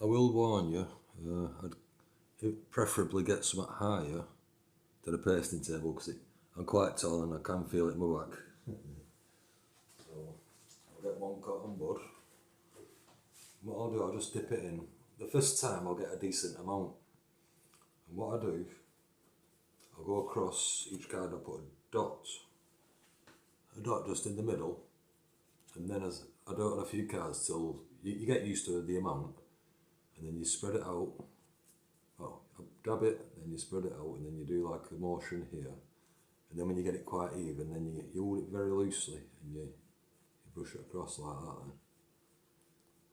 I will warn you, I'd preferably get something higher than a pasting table because I'm quite tall and I can feel it in my back. So I'll get one cotton bud. What I'll do, I'll just dip it in. The first time I'll get a decent amount. And what I do, I'll go across each card and I'll put a dot just in the middle. And then as I do it on a few cards till you get used to the amount, and then you spread it out. Oh, dab it, then you spread it out, and then you do like a motion here. And then when you get it quite even, then you hold it very loosely and you brush it across like that. Then.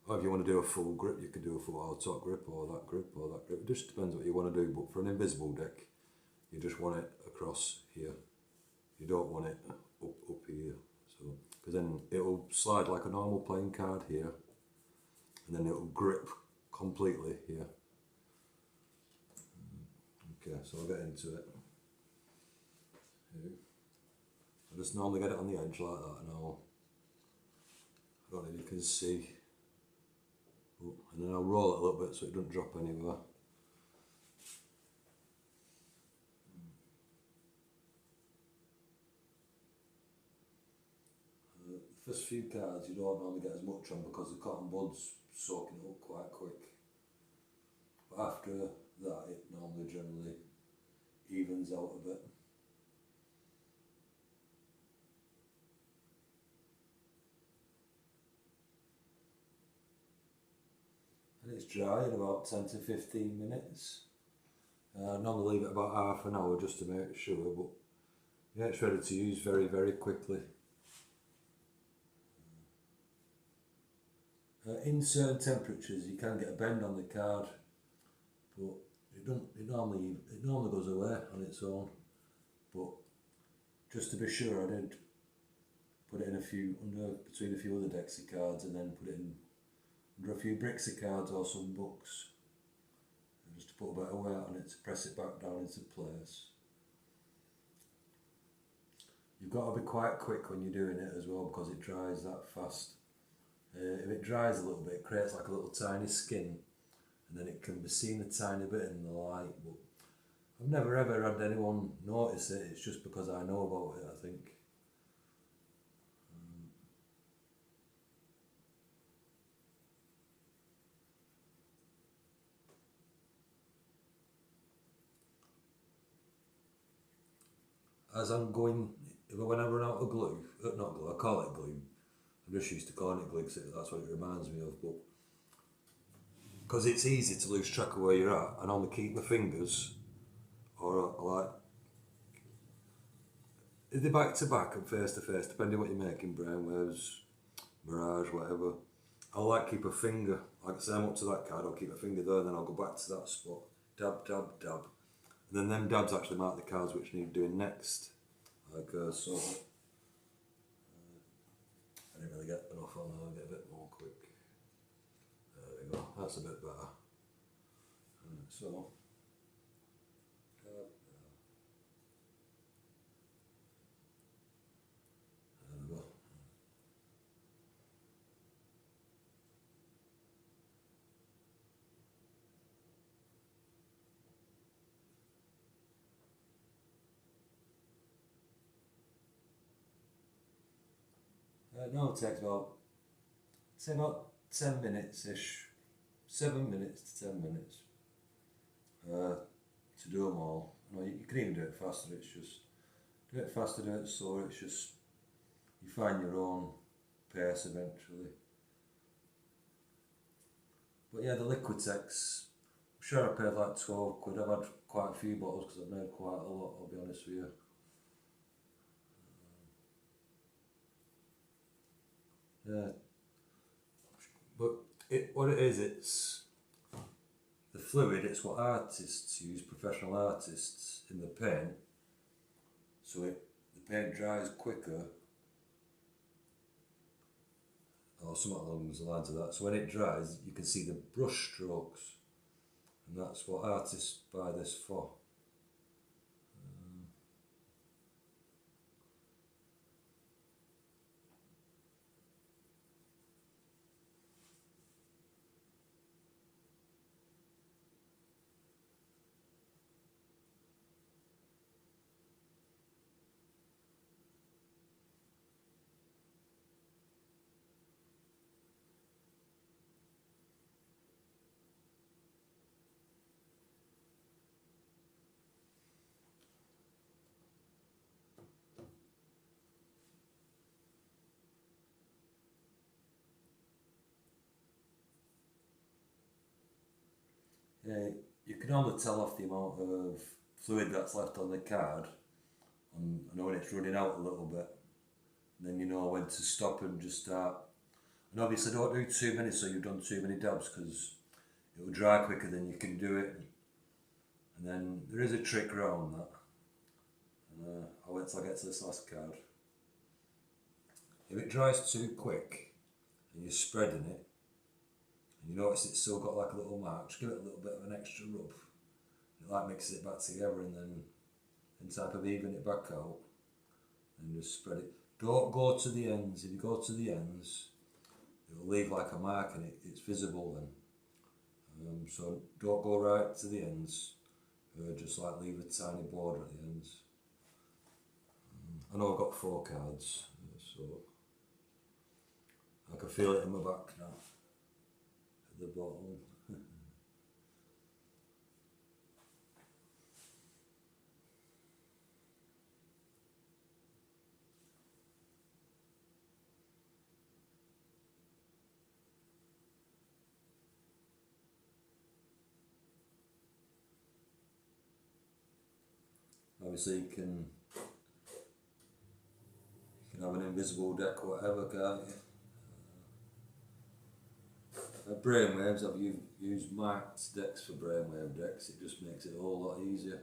Or if you want to do a full grip, you could do a full hard top grip or that grip or that grip. It just depends what you want to do. But for an invisible deck, you just want it across here. You don't want it up here. So because then it'll slide like a normal playing card here, and then it'll grip completely here. Okay, so I'll get into it. I just normally get it on the edge like that, and I don't know if you can see. Oh, and then I'll roll it a little bit so it doesn't drop anywhere. The first few cards you don't normally get as much on because the cotton bud's soaking it up quite quick. But after that, it normally generally evens out a bit. And it's dry in about 10 to 15 minutes. I normally leave it about half an hour just to make sure, but yeah, it's ready to use very, very quickly. In certain temperatures, you can get a bend on the card, but it normally goes away on its own. But just to be sure, I did put it in between a few other Dexy cards, and then put it in under a few Brixie cards or some books, and just to put a bit of weight on it to press it back down into place. You've got to be quite quick when you're doing it as well because it dries that fast. If it dries a little bit, it creates like a little tiny skin, and then it can be seen a tiny bit in the light, but I've never ever had anyone notice it. It's just because I know about it, I think. As I'm going, when I run out of glue, not glue, I call it glue. I'm just used to calling it glue because that's what it reminds me of, but because it's easy to lose track of where you're at, and only keep my fingers, or like, if they're back to back and face to face, depending what you're making, brown waves, mirage, whatever, I'll like keep a finger, like I say I'm up to that card, I'll keep a finger there, and then I'll go back to that spot, dab, dab, dab. And then them dabs actually mark the cards which need doing next. Like so. I didn't really get enough on there, I'll get a bit more quick. There we go, that's a bit better. So, there we go. No, it takes about, say about 10 minutes-ish, 7 minutes to 10 minutes to do them all. No, you can even do it faster, it's just, do it faster, do it slower, it's just, you find your own pace eventually. But yeah, the Liquitex, I'm sure I paid like 12 quid, I've had quite a few bottles because I've made quite a lot, I'll be honest with you. Yeah, but what it is, it's the fluid, it's what artists use, professional artists, in the pen, so the paint dries quicker, or something along the lines of that, so when it dries you can see the brush strokes, and that's what artists buy this for. You can only tell off the amount of fluid that's left on the card, and I know when it's running out a little bit. And then you know when to stop and just start. And obviously don't do too many so you've done too many dabs, because it will dry quicker than you can do it. And then there is a trick around that. I'll wait till I get to this last card. If it dries too quick and you're spreading it, and you notice it's still got like a little mark, just give it a little bit of an extra rub. It like mixes it back together, and then type of even it back out and just spread it. Don't go to the ends. If you go to the ends, it'll leave like a mark and it's visible then. So don't go right to the ends. Just like leave a tiny border at the ends. I know I've got 4 cards, so I can feel it in my back now, at the bottom. Obviously you can have an invisible deck or whatever, can't you? Brainwaves, I've used marked decks for brainwave decks. It just makes it a whole lot easier.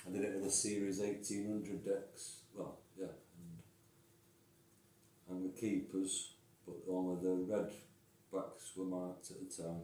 I did it with a series 1800 decks. Well, yeah, and the keepers, but only the red backs were marked at the time.